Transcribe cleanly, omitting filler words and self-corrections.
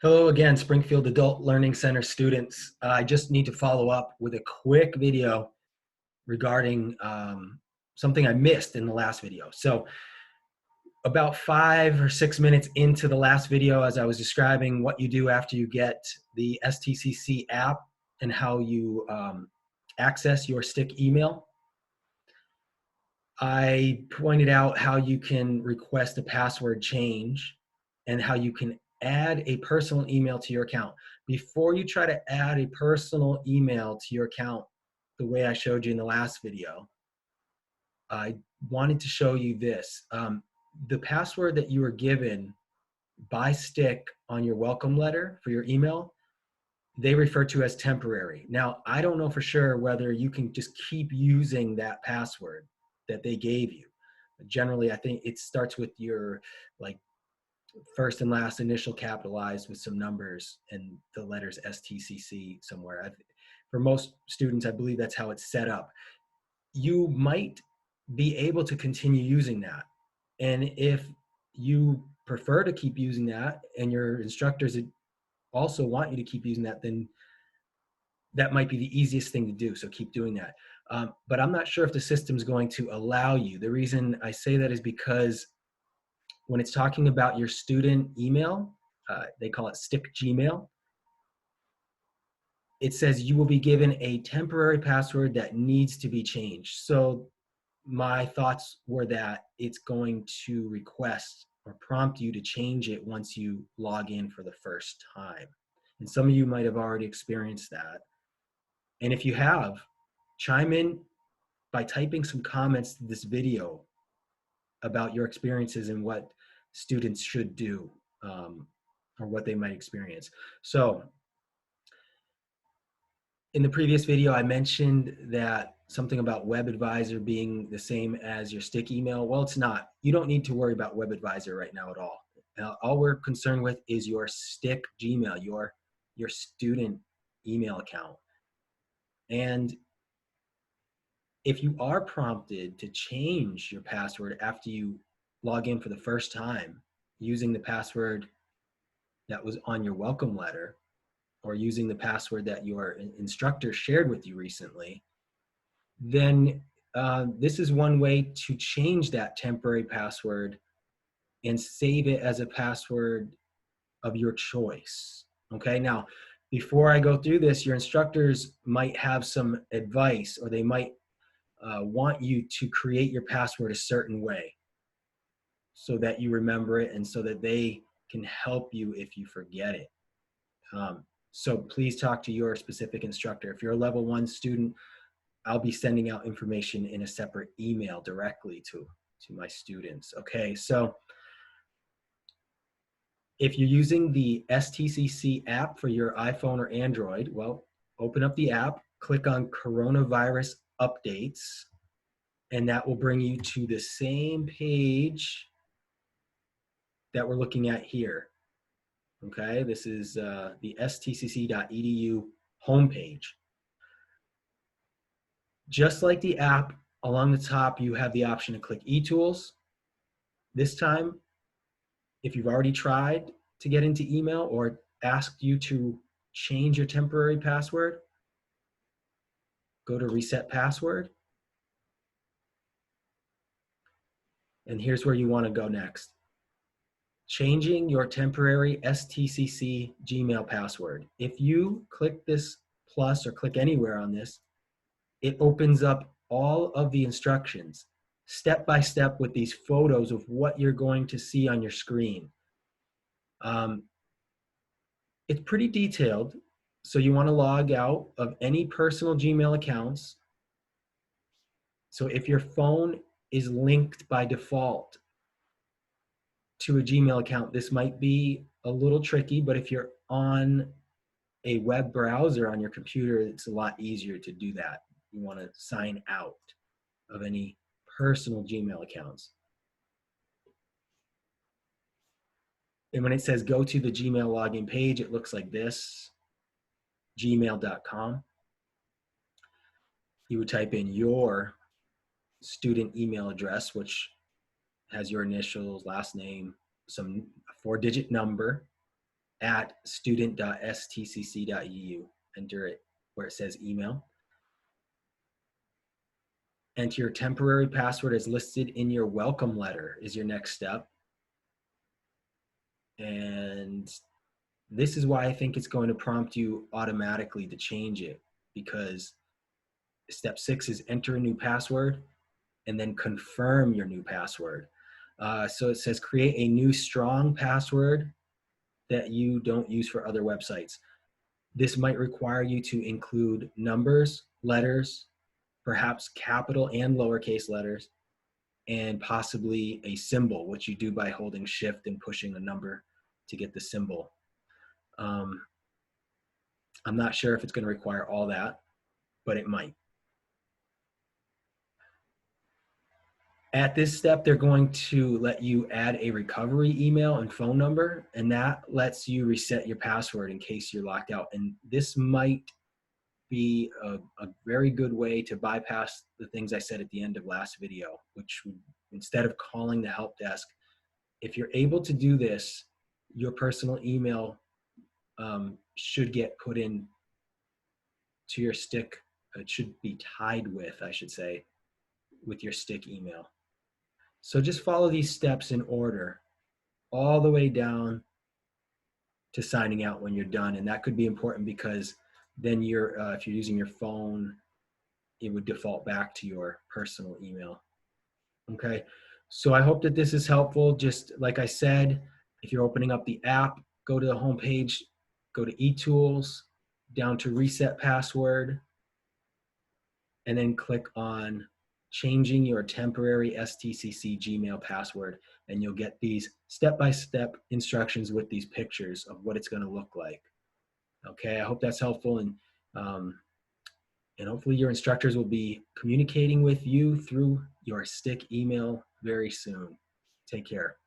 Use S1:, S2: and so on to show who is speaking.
S1: Hello again, Springfield Adult Learning Center students. I just need to follow up with a quick video regarding something I missed in the last video. So about 5 or 6 minutes into the last video, as I was describing what you do after you get the STCC app and how you access your stick email, I pointed out how you can request a password change and how you can add a personal email to your account. Before you try to add a personal email to your account, the way I showed you in the last video, I wanted to show you this. The password that you were given by Stick on your welcome letter for your email, they refer to as temporary. Now, I don't know for sure whether you can just keep using that password that they gave you. Generally, I think it starts with your like first and last initial capitalized with some numbers and the letters STCC somewhere. For most students, I believe that's how it's set up. You might be able to continue using that. And if you prefer to keep using that and your instructors also want you to keep using that, then that might be the easiest thing to do. So keep doing that. But I'm not sure if the system's going to allow you. The reason I say that is because when it's talking about your student email, they call it Stick Gmail. It says you will be given a temporary password that needs to be changed. So my thoughts were that it's going to request or prompt you to change it once you log in for the first time. And some of you might have already experienced that. And if you have, chime in by typing some comments to this video about your experiences and what students should do or what they might experience. So in the previous video, I mentioned that something about WebAdvisor being the same as your Stick email. Well, it's not. You don't need to worry about WebAdvisor right now at all. All we're concerned with is your Stick Gmail, your student email account. And if you are prompted to change your password after you log in for the first time using the password that was on your welcome letter or using the password that your instructor shared with you recently, then this is one way to change that temporary password and save it as a password of your choice. Okay, now, before I go through this, your instructors might have some advice, or they might want you to create your password a certain way so that you remember it and so that they can help you if you forget it. So please talk to your specific instructor. If you're a level 1 student, I'll be sending out information in a separate email directly to my students. Okay, so if you're using the STCC app for your iPhone or Android, well, open up the app, click on Coronavirus Updates, and that will bring you to the same page that we're looking at here. Okay, this is the stcc.edu homepage. Just like the app, along the top, you have the option to click eTools. This time, if you've already tried to get into email or asked you to change your temporary password, go to Reset Password. And here's where you want to go next. Changing your temporary STCC Gmail password. If you click this plus or click anywhere on this, it opens up all of the instructions step by step with these photos of what you're going to see on your screen. It's pretty detailed, so you want to log out of any personal Gmail accounts. So if your phone is linked by default to a Gmail account, this might be a little tricky, but if you're on a web browser on your computer, it's a lot easier to do that. You want to sign out of any personal Gmail accounts. And when it says go to the Gmail login page, it looks like this, gmail.com. You would type in your student email address, which has your initials, last name, some 4-digit number, at student.stcc.eu. Enter it where it says email. Enter your temporary password as listed in your welcome letter is your next step. And this is why I think it's going to prompt you automatically to change it, because step 6 is enter a new password and then confirm your new password. So it says create a new strong password that you don't use for other websites. This might require you to include numbers, letters, perhaps capital and lowercase letters, and possibly a symbol, which you do by holding shift and pushing a number to get the symbol. I'm not sure if it's going to require all that, but it might. At this step, they're going to let you add a recovery email and phone number, and that lets you reset your password in case you're locked out. And this might be a very good way to bypass the things I said at the end of last video, which instead of calling the help desk, if you're able to do this, your personal email should get put in to your stick. It should be tied with, I should say, with your stick email. So just follow these steps in order all the way down to signing out when you're done. And that could be important because then if you're using your phone, it would default back to your personal email. Okay, so I hope that this is helpful. Just like I said, if you're opening up the app, go to the home page, go to eTools, down to reset password, and then click on changing your temporary STCC Gmail password, and you'll get these step-by-step instructions with these pictures of what it's going to look like. Okay, I hope that's helpful, and hopefully your instructors will be communicating with you through your stick email very soon. Take care.